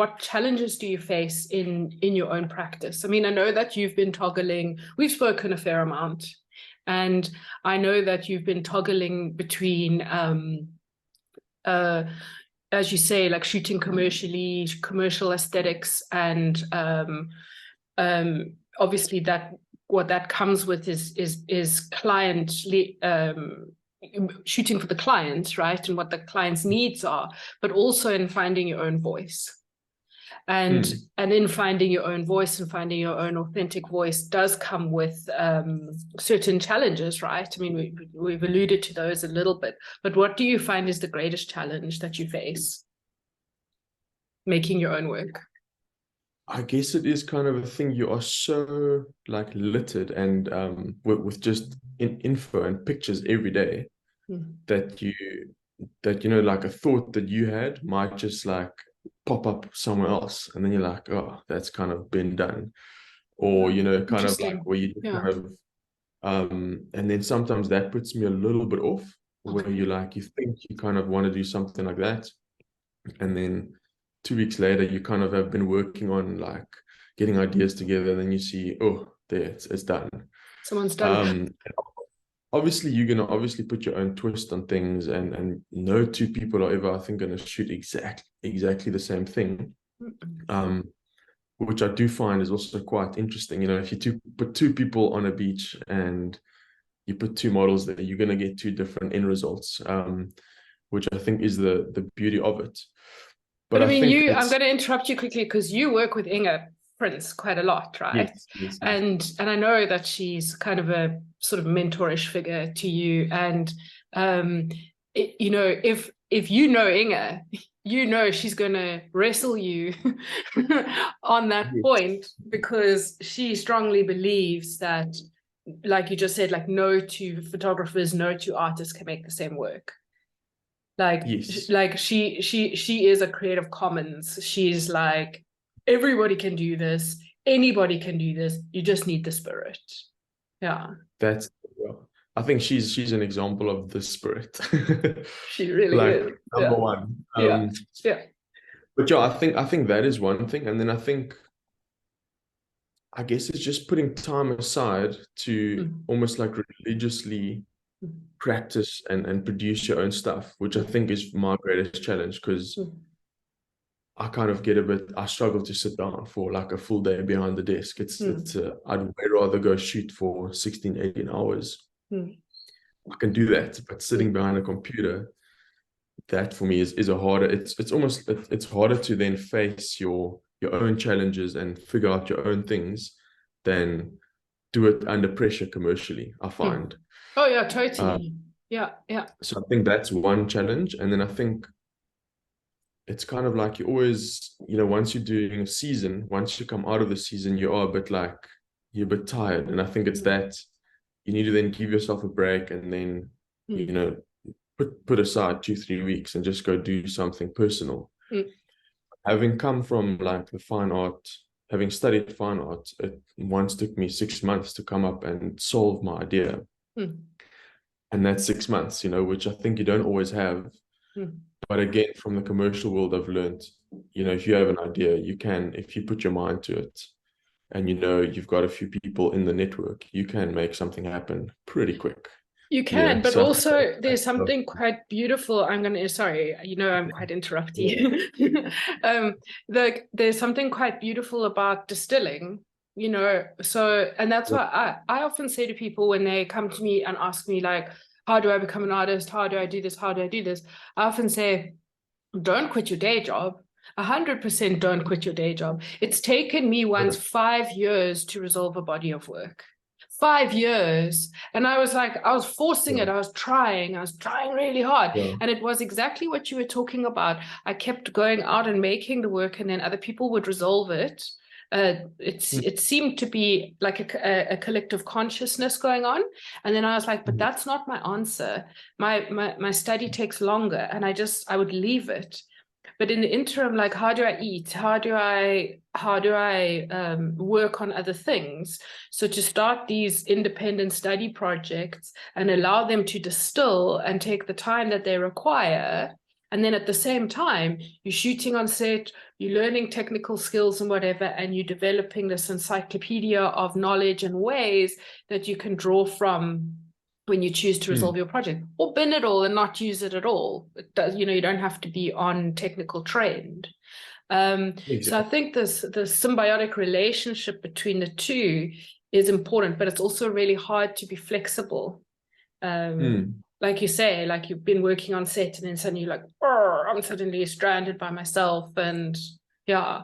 what challenges do you face in your own practice? I mean, I know that you've been toggling, we've spoken a fair amount, and I know that you've been toggling between as you say, like shooting commercially, commercial aesthetics, and obviously that what that comes with is client shooting for the client, right, and what the client's needs are, but also in finding your own voice. And in finding your own voice and finding your own authentic voice does come with certain challenges, right? I mean, we've alluded to those a little bit, but what do you find is the greatest challenge that you face making your own work? I guess it is kind of a thing. You are so like littered and with just info and pictures every day that you know, like a thought that you had might just like pop up somewhere else, and then you're like, oh, that's kind of been done, or you know, kind of like where you kind of and then sometimes that puts me a little bit off, where you like you think you kind of want to do something like that, and then 2 weeks later you kind of have been working on like getting ideas together, and then you see, oh, there, it's done. Someone's done it. Obviously you're going to obviously put your own twist on things, and no two people are ever, I think, going to shoot exactly the same thing, which I do find is also quite interesting. You know, if you put two people on a beach and you put two models there, you're going to get two different end results, which I think is the beauty of it. But I mean, I'm going to interrupt you quickly because you work with Inga Prince quite a lot, right? Yes. And I know that she's kind of a sort of mentorish figure to you. And you know, if you know Inga, you know she's going to wrestle you on that point, because she strongly believes that, like you just said, like no two photographers, no two artists can make the same work. Like, like she is a Creative Commons. She's like, everybody can do this, anybody can do this, you just need the spirit. Yeah, I think she's an example of the spirit. She really like is. number one. Yeah. But yeah, I think that is one thing, and then I guess it's just putting time aside to almost like religiously practice and produce your own stuff, which I think is my greatest challenge, because I kind of I struggle to sit down for like a full day behind the desk. I'd way rather go shoot for 16, 18 hours. I can do that, but sitting behind a computer, that for me is a harder, it's harder to then face your own challenges and figure out your own things than do it under pressure commercially, I find. Oh yeah, totally. Yeah. So I think that's one challenge. And then I think it's kind of like you always, you know, once you're doing a season, once you come out of the season, you are a bit like, you're a bit tired. And I think it's that you need to then give yourself a break, and then, you know, put aside 2-3 weeks and just go do something personal. Having come from like the fine art, having studied fine art, it once took me 6 months to come up and solve my idea. And that's 6 months, you know, which I think you don't always have. But again, from the commercial world, I've learned, you know, if you have an idea, you can, if you put your mind to it, and you know you've got a few people in the network, you can make something happen pretty quick. You can, but also there's something quite beautiful. Sorry, you know, I'm quite interrupting you. There's something quite beautiful about distilling, you know. So, and that's why I often say to people when they come to me and ask me, like, how do I become an artist? How do I do this? How do I do this? I often say, don't quit your day job. 100% don't quit your day job. It's taken me once 5 years to resolve a body of work. 5 years. And I was like, I was forcing it. I was trying really hard. And it was exactly what you were talking about. I kept going out and making the work, and then other people would resolve it. It seemed to be like a collective consciousness going on. And then I was like, but that's not my answer. My study takes longer, and I would leave it. But in the interim, like, how do I eat? How do I work on other things? So to start these independent study projects and allow them to distill and take the time that they require, And then at the same time, you're shooting on set, you're learning technical skills and whatever, and you're developing this encyclopedia of knowledge and ways that you can draw from when you choose to resolve your project, or bin it all and not use it at all. It does, you know, you don't have to be on technical trained. Exactly. So I think the symbiotic relationship between the two is important, but it's also really hard to be flexible. Like you say, like you've been working on set and then suddenly you're like, oh, I'm suddenly stranded by myself. And yeah.